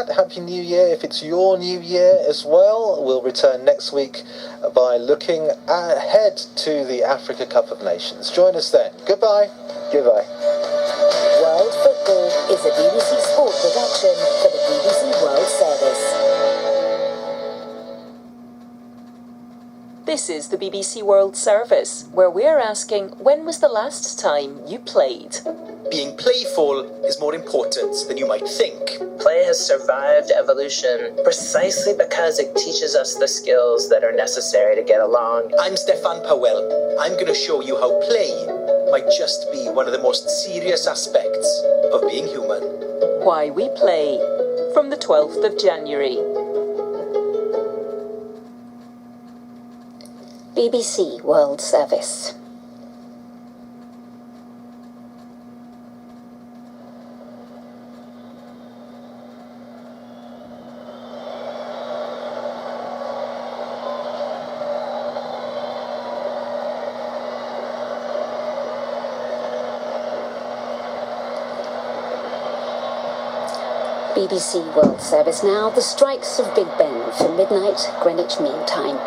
that. Happy New Year. If it's your New Year as well, we'll return next week by looking ahead to the Africa Cup of Nations. Join us then. Goodbye. Goodbye. World Football is a BBC Sport production for the BBC World Service. This is the BBC World Service, where we're asking, when was the last time you played? Being playful is more important than you might think. Play has survived evolution precisely because it teaches us the skills that are necessary to get along. I'm Stefan Powell. I'm going to show you how play might just be one of the most serious aspects of being human. Why We Play, from the 12th of January. BBC World Service. BBC World Service now. The strikes of Big Ben for midnight Greenwich Mean Time.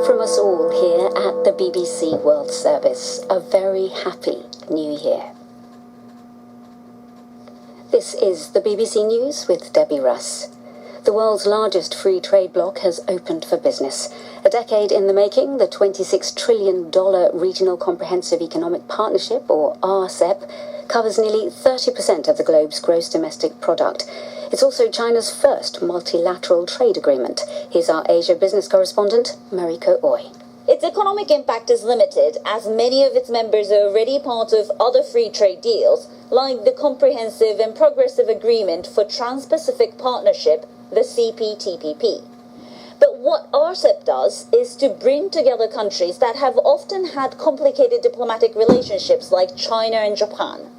From us all here at the BBC World Service, a very happy New Year. This is the BBC News with Debbie Russ. The world's largest free trade bloc has opened for business. A decade in the making, the $26 trillion Regional Comprehensive Economic Partnership, or RCEP, covers nearly 30% of the globe's gross domestic product. It's also China's first multilateral trade agreement. Here's our Asia business correspondent, Mariko Oy. Its economic impact is limited, as many of its members are already part of other free trade deals, like the Comprehensive and Progressive Agreement for Trans-Pacific Partnership, the CPTPP. But what RCEP does is to bring together countries that have often had complicated diplomatic relationships, like China and Japan.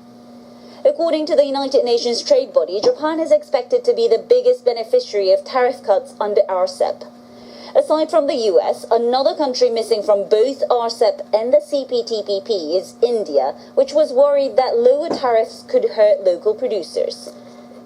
According to the United Nations trade body, Japan is expected to be the biggest beneficiary of tariff cuts under RCEP. Aside from the US, another country missing from both RCEP and the CPTPP is India, which was worried that lower tariffs could hurt local producers.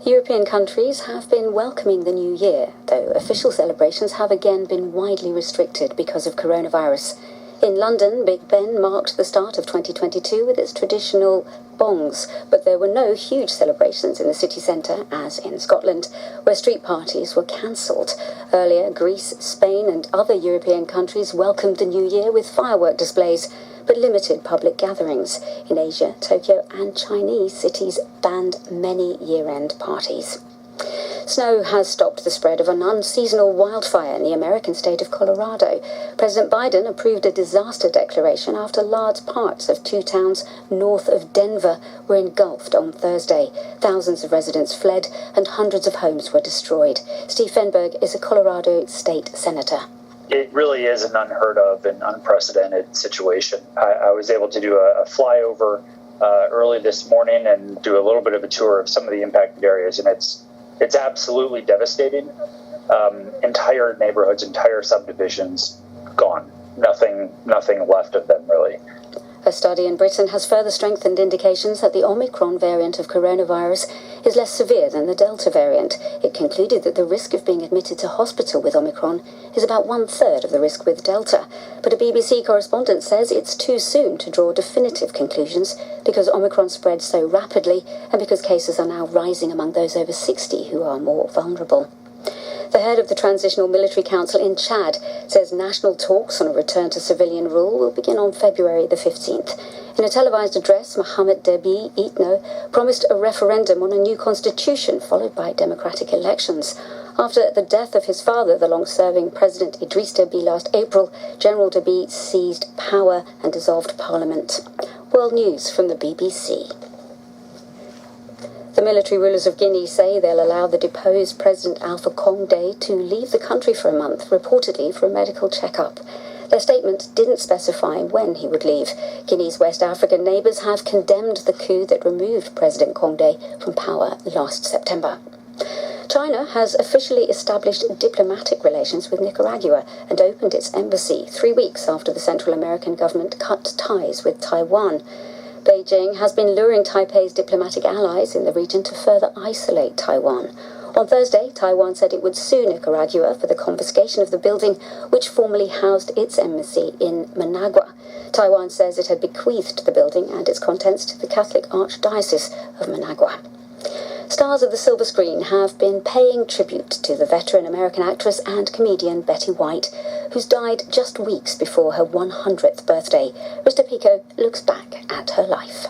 European countries have been welcoming the new year, though official celebrations have again been widely restricted because of coronavirus. In London, Big Ben marked the start of 2022 with its traditional bongs, but there were no huge celebrations in the city centre, as in Scotland, where street parties were cancelled. Earlier, Greece, Spain and other European countries welcomed the new year with firework displays, but limited public gatherings. In Asia, Tokyo and Chinese cities banned many year-end parties. Snow has stopped the spread of an unseasonal wildfire in the American state of Colorado. President Biden approved a disaster declaration after large parts of two towns north of Denver were engulfed on Thursday. Thousands of residents fled and hundreds of homes were destroyed. Steve Fenberg is a Colorado state senator. It really is an unheard of and unprecedented situation. I was able to do a flyover early this morning and do a little bit of a tour of some of the impacted areas, and it's absolutely devastating. Entire neighborhoods, entire subdivisions gone. Nothing left of them, really. A study in Britain has further strengthened indications that the Omicron variant of coronavirus is less severe than the Delta variant. It concluded that the risk of being admitted to hospital with Omicron is about 1/3 of the risk with Delta. But a BBC correspondent says it's too soon to draw definitive conclusions because Omicron spreads so rapidly and because cases are now rising among those over 60 who are more vulnerable. The head of the Transitional Military Council in Chad says national talks on a return to civilian rule will begin on February the 15th. In a televised address, Mohamed Deby Itno promised a referendum on a new constitution followed by democratic elections. After the death of his father, the long-serving President Idriss Deby last April, General Deby seized power and dissolved parliament. World News from the BBC. The military rulers of Guinea say they'll allow the deposed President Alpha Condé to leave the country for a month, reportedly for a medical checkup. Their statement didn't specify when he would leave. Guinea's West African neighbours have condemned the coup that removed President Condé from power last September. China has officially established diplomatic relations with Nicaragua and opened its embassy 3 weeks after the Central American government cut ties with Taiwan. Beijing has been luring Taipei's diplomatic allies in the region to further isolate Taiwan. On Thursday, Taiwan said it would sue Nicaragua for the confiscation of the building which formerly housed its embassy in Managua. Taiwan says it had bequeathed the building and its contents to the Catholic Archdiocese of Managua. Stars of the silver screen have been paying tribute to the veteran American actress and comedian Betty White, who's died just weeks before her 100th birthday. Mr. Pico looks back at her life.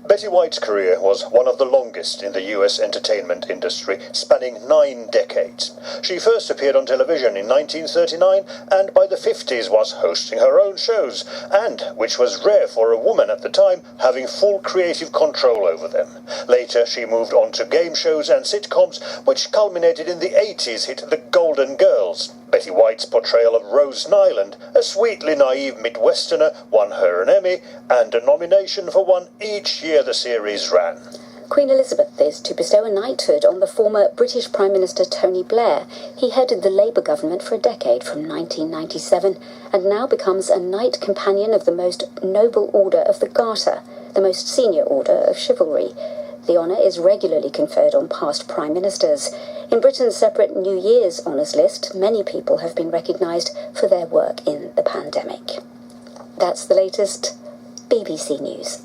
Betty White's career was one of the longest in the US entertainment industry, spanning 9 decades. She first appeared on television in 1939 and by the 50s was hosting her own shows, and, which was rare for a woman at the time, having full creative control over them. Later she moved on to game shows and sitcoms, which culminated in the 80s hit The Golden Girls. Betty White's portrayal of Rose Nyland, a sweetly naive Midwesterner, won her an Emmy and a nomination for one each year the series ran. Queen Elizabeth is to bestow a knighthood on the former British Prime Minister Tony Blair. He headed the Labour government for a decade from 1997 and now becomes a Knight Companion of the Most Noble Order of the Garter, the most senior order of chivalry. The honour is regularly conferred on past Prime Ministers. In Britain's separate New Year's honours list, many people have been recognised for their work in the pandemic. That's the latest BBC News.